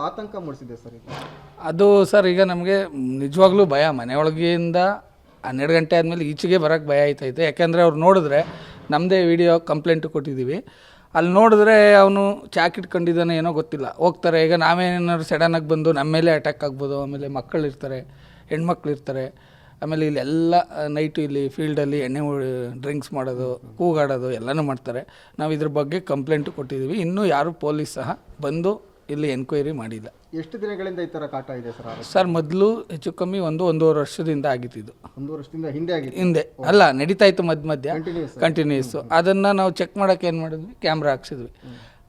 ಆತಂಕ ಮೂಡಿಸಿದೆ ಸರ್ ಇದು? ಅದು ಸರ್ ಈಗ ನಮಗೆ ನಿಜವಾಗ್ಲೂ ಭಯ, ಮನೆಯೊಳಗಿಂದ 12 ಗಂಟೆ ಆದಮೇಲೆ ಈಚೆಗೆ ಬರೋಕ್ಕೆ ಭಯ ಆಯ್ತೈತೆ. ಯಾಕೆಂದರೆ ಅವ್ರು ನೋಡಿದ್ರೆ ನಮ್ಮದೇ ವಿಡಿಯೋ ಕಂಪ್ಲೇಂಟ್ ಕೊಟ್ಟಿದ್ದೀವಿ, ಅಲ್ಲಿ ನೋಡಿದ್ರೆ ಅವನು ಚಾಕ್ ಇಟ್ಕೊಂಡಿದ್ದಾನೆ ಏನೋ ಗೊತ್ತಿಲ್ಲ, ಹೋಗ್ತಾರೆ. ಈಗ ನಾವೇನಾದ್ರು ಸಡನ್ನಾಗಿ ಬಂದು ನಮ್ಮ ಮೇಲೆ ಅಟ್ಯಾಕ್ ಆಗ್ಬೋದು. ಆಮೇಲೆ ಮಕ್ಕಳಿರ್ತಾರೆ, ಹೆಣ್ಮಕ್ಳು ಇರ್ತಾರೆ. ಆಮೇಲೆ ಇಲ್ಲೆಲ್ಲ ನೈಟು ಇಲ್ಲಿ ಫೀಲ್ಡಲ್ಲಿ ಎಣ್ಣೆ ಡ್ರಿಂಕ್ಸ್ ಮಾಡೋದು, ಕೂಗಾಡೋದು ಎಲ್ಲನೂ ಮಾಡ್ತಾರೆ. ನಾವು ಇದ್ರ ಬಗ್ಗೆ ಕಂಪ್ಲೇಂಟು ಕೊಟ್ಟಿದ್ದೀವಿ. ಇನ್ನೂ ಯಾರೂ ಪೊಲೀಸ್ ಸಹ ಬಂದು ಇಲ್ಲಿ ಎನ್ಕ್ವೈರಿ ಮಾಡಿಲ್ಲ. ಎಷ್ಟು ದಿನಗಳಿಂದ ಈ ಥರ ಕಾಟ ಇದೆ ಸರ್? ಸರ್ ಮೊದಲು ಹೆಚ್ಚು ಕಮ್ಮಿ 1-1.5 ವರ್ಷದಿಂದ ಆಗಿತ್ತಿದ್ದು. 1 ವರ್ಷದಿಂದ ಹಿಂದೆ ಆಗಿದೆ? ಹಿಂದೆ ಅಲ್ಲ, ನಡೀತಾ ಇತ್ತು ಮಧ್ಯ ಕಂಟಿನ್ಯೂಸು. ಅದನ್ನು ನಾವು ಚೆಕ್ ಮಾಡೋಕ್ಕೆ ಏನು ಮಾಡಿದ್ವಿ, ಕ್ಯಾಮ್ರಾ ಹಾಕ್ಸಿದ್ವಿ.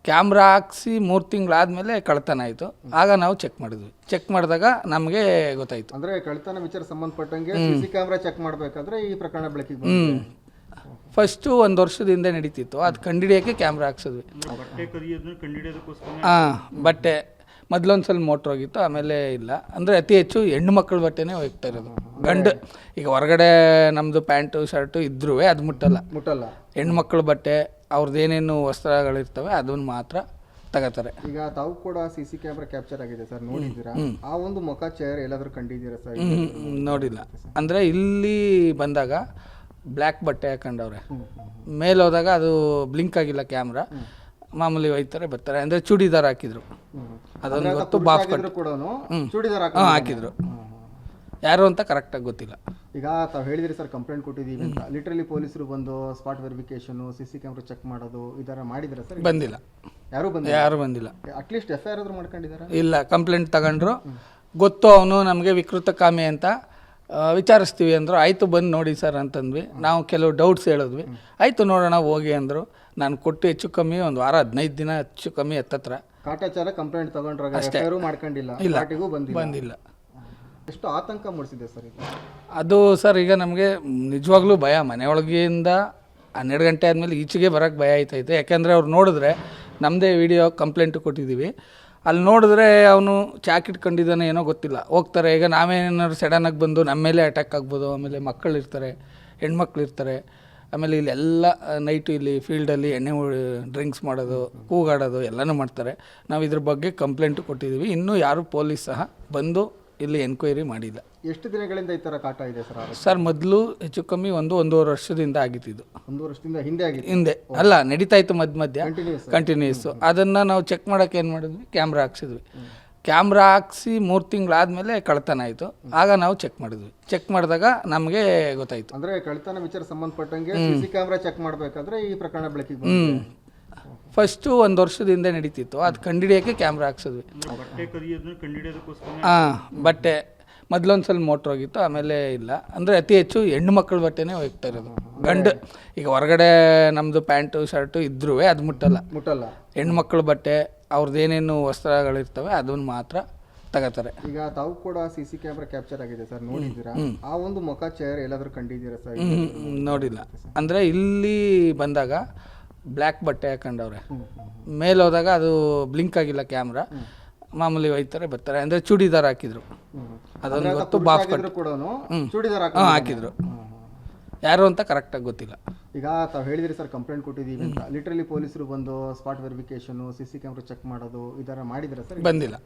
ಕ್ಯಾಮ್ರಾ ಹಾಕ್ಸಿ 3 ತಿಂಗಳಾದಮೇಲೆ ಕಳ್ತನ ಆಯಿತು. ಆಗ ನಾವು ಚೆಕ್ ಮಾಡಿದ್ವಿ. ಚೆಕ್ ಮಾಡಿದಾಗ ನಮಗೆ ಗೊತ್ತಾಯಿತು. ಅಂದರೆ ಕಳ್ತನ ವಿಚಾರ ಸಂಬಂಧಪಟ್ಟಂಗೆ CC ಕ್ಯಾಮ್ರಾ ಚೆಕ್ ಮಾಡಬೇಕಾದ್ರೆ ಈ ಪ್ರಕರಣ ಬೆಳಕಿಗೆ ಬಂದಿದೆ. ಫಸ್ಟು 1 ವರ್ಷದಿಂದ ನಡೀತಿತ್ತು, ಅದು ಕಂಡಿಡಿಯೋಕ್ಕೆ ಕ್ಯಾಮ್ರಾ ಹಾಕ್ಸಿದ್ವಿ. ಹಾಂ, ಬಟ್ಟೆ ಮೊದಲೊಂದು ಸಲ ಮೋಟ್ರ್ ಹೋಗಿತ್ತು, ಆಮೇಲೆ ಇಲ್ಲ. ಅಂದರೆ ಅತಿ ಹೆಚ್ಚು ಹೆಣ್ಣು ಮಕ್ಕಳ ಬಟ್ಟೆನೇ ಹೋಗ್ತಾ ಇರೋದು. ಗಂಡು ಈಗ ಹೊರಗಡೆ ನಮ್ಮದು ಪ್ಯಾಂಟು ಶರ್ಟು ಇದ್ರೂ ಅದು ಮುಟ್ಟಲ್ಲ. ಹೆಣ್ಮಕ್ಳ ಬಟ್ಟೆ ಅವ್ರದ್ದು ಏನೇನು ವಸ್ತ್ರಗಳಿರ್ತವೆ ಅದನ್ನು ಮಾತ್ರ ತಗೋತಾರೆ. ಈಗ ತಾವು ಕೂಡ CC ಕ್ಯಾಮ್ರಾ ಕ್ಯಾಪ್ಚರ್ ಆಗಿದೆ ಸರ್, ನೋಡಿದ್ದೀರಾ? ಆ ಒಂದು ಮುಖ ಚೇರ್ ಎಲ್ಲಾದರೂ ಕಂಡಿದ್ದೀರಾ ಸರ್? ನೋಡಿಲ್ಲ. ಅಂದರೆ ಇಲ್ಲಿ ಬಂದಾಗ ಬ್ಲ್ಯಾಕ್ ಬಟ್ಟೆ ಹಾಕೊಂಡವ್ರೆ, ಮೇಲೆ ಹೋದಾಗ ಅದು ಬ್ಲಿಂಕ್ ಆಗಿಲ್ಲ ಕ್ಯಾಮ್ರಾ. ಮಾಮೂಲಿ ಒಯ್ತಾರೆ ಬರ್ತಾರೆ. ಅಂದರೆ ಚೂಡಿದಾರ್ ಹಾಕಿದ್ರು, ಅದೊಂದು ಗೊತ್ತು. ಬಾಫ್ ಕೂಡ ಚೂಡಿದಾರ್ ಹಾಕಿದ್ರು, ಯಾರು ಅಂತ ಕರೆಕ್ಟಾಗಿ ಗೊತ್ತಿಲ್ಲ. ಈಗ ತಾವು ಹೇಳಿದ್ರಿ ಸರ್ ಕಂಪ್ಲೇಂಟ್ ಕೊಟ್ಟಿದ್ದೀವಿ ಅಂತ, ಲಿಟ್ರಲಿ ಪೊಲೀಸರು ಬಂದು spot verification, CC camera check ಮಾಡೋದು ಈ ಥರ ಮಾಡಿದ್ರೆ ಸರ್? ಬಂದಿಲ್ಲ, ಯಾರು ಬಂದಿಲ್ಲ. ಅಟ್ಲೀಸ್ಟ್ FIR ಆದ್ರೂ ಮಾಡ್ಕೊಂಡಿದ್ದಾರೆ? ಇಲ್ಲ, ಕಂಪ್ಲೇಂಟ್ ತಗೊಂಡ್ರು. ಗೊತ್ತು ಅವನು ನಮಗೆ ವಿಕೃತ ಕಾಮೆ ಅಂತ, ವಿಚಾರಿಸ್ತೀವಿ ಅಂದರು. ಆಯಿತು ಬಂದು ನೋಡಿ ಸರ್ ಅಂತಂದ್ವಿ. ನಾವು ಕೆಲವು ಡೌಟ್ಸ್ ಹೇಳಿದ್ವಿ. ಆಯಿತು ನೋಡೋಣ ಹೋಗಿ ಅಂದರು. ನಾನು ಕೊಟ್ಟು ಹೆಚ್ಚು ಕಮ್ಮಿ 1 ವಾರ 15 ದಿನ ಹೆಚ್ಚು ಕಮ್ಮಿ ಹತ್ತತ್ರ ಕಾಟಾಚಾರ ಕಂಪ್ಲೇಂಟ್ ತಗೊಂಡ್ರಾಗ FIR ಮಾಡ್ಕೊಂಡಿಲ್ಲ, ಪಾರ್ಟಿಗೂ ಬಂದಿಲ್ಲ. ಎಷ್ಟು ಆತಂಕ ಮೂಡಿಸಿದೆ ಸರ್ ಇದು? ಅದು ಸರ್ ಈಗ ನಮಗೆ ನಿಜವಾಗ್ಲೂ ಭಯ, ಮನೆಯೊಳಗಿಂದ 12 ಗಂಟೆ ಆದಮೇಲೆ ಈಚೆಗೆ ಬರೋಕ್ಕೆ ಭಯ ಆಯ್ತೈತೆ. ಯಾಕೆಂದರೆ ಅವ್ರು ನೋಡಿದ್ರೆ ನಮ್ಮದೇ ವಿಡಿಯೋ ಕಂಪ್ಲೇಂಟ್ ಕೊಟ್ಟಿದ್ದೀವಿ, ಅಲ್ಲಿ ನೋಡಿದ್ರೆ ಅವನು ಚಾಕ್ ಇಟ್ಕೊಂಡಿದ್ದಾನೆ ಏನೋ ಗೊತ್ತಿಲ್ಲ, ಹೋಗ್ತಾರೆ. ಈಗ ನಾವೇನಾದ್ರು ಸಡನ್ನಾಗಿ ಬಂದು ನಮ್ಮ ಮೇಲೆ ಅಟ್ಯಾಕ್ ಆಗ್ಬೋದು. ಆಮೇಲೆ ಮಕ್ಕಳಿರ್ತಾರೆ, ಹೆಣ್ಮಕ್ಳು ಇರ್ತಾರೆ. ಆಮೇಲೆ ಇಲ್ಲೆಲ್ಲ ನೈಟು ಇಲ್ಲಿ ಫೀಲ್ಡಲ್ಲಿ ಎಣ್ಣೆ ಡ್ರಿಂಕ್ಸ್ ಮಾಡೋದು, ಕೂಗಾಡೋದು ಎಲ್ಲನೂ ಮಾಡ್ತಾರೆ. ನಾವು ಇದ್ರ ಬಗ್ಗೆ ಕಂಪ್ಲೇಂಟು ಕೊಟ್ಟಿದ್ದೀವಿ. ಇನ್ನೂ ಯಾರೂ ಪೊಲೀಸ್ ಸಹ ಬಂದು ಇಲ್ಲಿ ಎನ್ಕ್ವೈರಿ ಮಾಡಿಲ್ಲ. ಎಷ್ಟು ದಿನಗಳಿಂದ ಈ ಥರ ಕಾಟ ಇದೆ ಸರ್? ಸರ್ ಮೊದಲು ಹೆಚ್ಚು ಕಮ್ಮಿ 1-1.5 ವರ್ಷದಿಂದ ಆಗಿತ್ತಿದ್ದು. 1 ವರ್ಷದಿಂದ ಹಿಂದೆ ಆಗಿದೆ? ಹಿಂದೆ ಅಲ್ಲ, ನಡೀತಾ ಇತ್ತು ಮಧ್ಯ ಕಂಟಿನ್ಯೂಸು. ಅದನ್ನು ನಾವು ಚೆಕ್ ಮಾಡೋಕ್ಕೆ ಏನು ಮಾಡಿದ್ವಿ, ಕ್ಯಾಮ್ರಾ ಹಾಕ್ಸಿದ್ವಿ. ಕ್ಯಾಮ್ರಾ ಹಾಕ್ಸಿ 3 ತಿಂಗಳಾದಮೇಲೆ ಕಳ್ತನ ಆಯಿತು. ಆಗ ನಾವು ಚೆಕ್ ಮಾಡಿದ್ವಿ. ಚೆಕ್ ಮಾಡಿದಾಗ ನಮಗೆ ಗೊತ್ತಾಯಿತು. ಅಂದರೆ ಕಳ್ತನ ವಿಚಾರ ಸಂಬಂಧಪಟ್ಟಂಗೆ CC ಕ್ಯಾಮ್ರಾ ಚೆಕ್ ಮಾಡಬೇಕಾದ್ರೆ ಈ ಪ್ರಕರಣ ಬೆಳಕಿಗೆ ಬಂದಿದೆ. ಫಸ್ಟು 1 ವರ್ಷದಿಂದ ನಡೀತಿತ್ತು, ಅದು ಕಂಡಿಡಿಯೋಕ್ಕೆ ಕ್ಯಾಮ್ರಾ ಹಾಕ್ಸಿದ್ವಿ. ಹಾಂ, ಬಟ್ಟೆ ಮೊದಲೊಂದು ಸಲ ಮೋಟ್ರ್ ಹೋಗಿತ್ತು, ಆಮೇಲೆ ಇಲ್ಲ. ಅಂದರೆ ಅತಿ ಹೆಚ್ಚು ಹೆಣ್ಣು ಮಕ್ಕಳ ಬಟ್ಟೆನೇ ಹೋಗ್ತಾ ಇರೋದು. ಗಂಡು ಈಗ ಹೊರಗಡೆ ನಮ್ಮದು ಪ್ಯಾಂಟು ಶರ್ಟು ಇದ್ರೂ ಅದು ಮುಟ್ಟಲ್ಲ. ಹೆಣ್ಮಕ್ಳ ಬಟ್ಟೆ ಅವ್ರದ್ದು ಏನೇನು ವಸ್ತ್ರಗಳಿರ್ತವೆ ಅದನ್ನು ಮಾತ್ರ ತಗೋತಾರೆ. ಈಗ ತಾವು ಕೂಡ CC ಕ್ಯಾಮ್ರಾ ಕ್ಯಾಪ್ಚರ್ ಆಗಿದೆ ಸರ್, ನೋಡಿದ್ದೀರಾ? ಆ ಒಂದು ಮುಖ ಚೇರ್ ಎಲ್ಲಾದರೂ ಕಂಡಿದ್ದೀರಾ ಸರ್? ನೋಡಿಲ್ಲ. ಅಂದರೆ ಇಲ್ಲಿ ಬಂದಾಗ ಬ್ಲ್ಯಾಕ್ ಬಟ್ಟೆ ಹಾಕೊಂಡವ್ರೆ, ಮೇಲೆ ಹೋದಾಗ ಅದು ಬ್ಲಿಂಕ್ ಆಗಿಲ್ಲ ಕ್ಯಾಮ್ರಾ. ಮಾಮೂಲಿ ಒಯ್ತಾರೆ ಬರ್ತಾರೆ. ಅಂದರೆ ಚೂಡಿದಾರ್ ಹಾಕಿದ್ರು, ಅದೊಂದು ಗೊತ್ತು. ಬಾಫ್ ಕೂಡ ಚೂಡಿದಾರ್ ಹಾಕಿದ್ರು, ಯಾರು ಅಂತ ಕರೆಕ್ಟಾಗಿ ಗೊತ್ತಿಲ್ಲ. ಈಗ ತಾವು ಹೇಳಿದ್ರಿ ಸರ್ ಕಂಪ್ಲೇಂಟ್ ಕೊಟ್ಟಿದ್ದೀವಿ ಅಂತ, ಲಿಟ್ರಲಿ ಪೊಲೀಸರು ಬಂದು spot verification, CC camera check ಮಾಡೋದು ಈ ಥರ ಮಾಡಿದ್ರೆ ಸರ್? ಬಂದಿಲ್ಲ,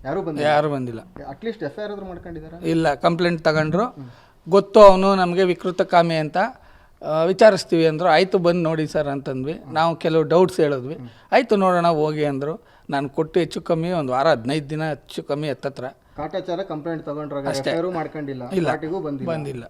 ಯಾರು ಬಂದಿಲ್ಲ. ಅಟ್ಲೀಸ್ಟ್ FIR ಆದ್ರೂ ಮಾಡ್ಕೊಂಡಿದ್ದಾರೆ? ಇಲ್ಲ, ಕಂಪ್ಲೇಂಟ್ ತಗೊಂಡ್ರು. ಗೊತ್ತು ಅವನು ನಮಗೆ ವಿಕೃತ ಕಾಮೆ ಅಂತ, ವಿಚಾರಿಸ್ತೀವಿ ಅಂದರು. ಆಯಿತು ಬಂದು ನೋಡಿ ಸರ್ ಅಂತಂದ್ವಿ. ನಾವು ಕೆಲವು ಡೌಟ್ಸ್ ಹೇಳಿದ್ವಿ. ಆಯಿತು ನೋಡೋಣ ಹೋಗಿ ಅಂದರು. ನಾನು ಕೊಟ್ಟು ಹೆಚ್ಚು ಕಮ್ಮಿ 1 ವಾರ 15 ದಿನ ಹೆಚ್ಚು ಕಮ್ಮಿ ಹತ್ತತ್ರ. ಕಾಟಾಚಾರ ಕಂಪ್ಲೇಂಟ್ ತಗೊಂಡ್ರಾಗ FIR ಮಾಡ್ಕೊಂಡಿಲ್ಲ, ಪಾರ್ಟಿಗೂ ಬಂದಿಲ್ಲ.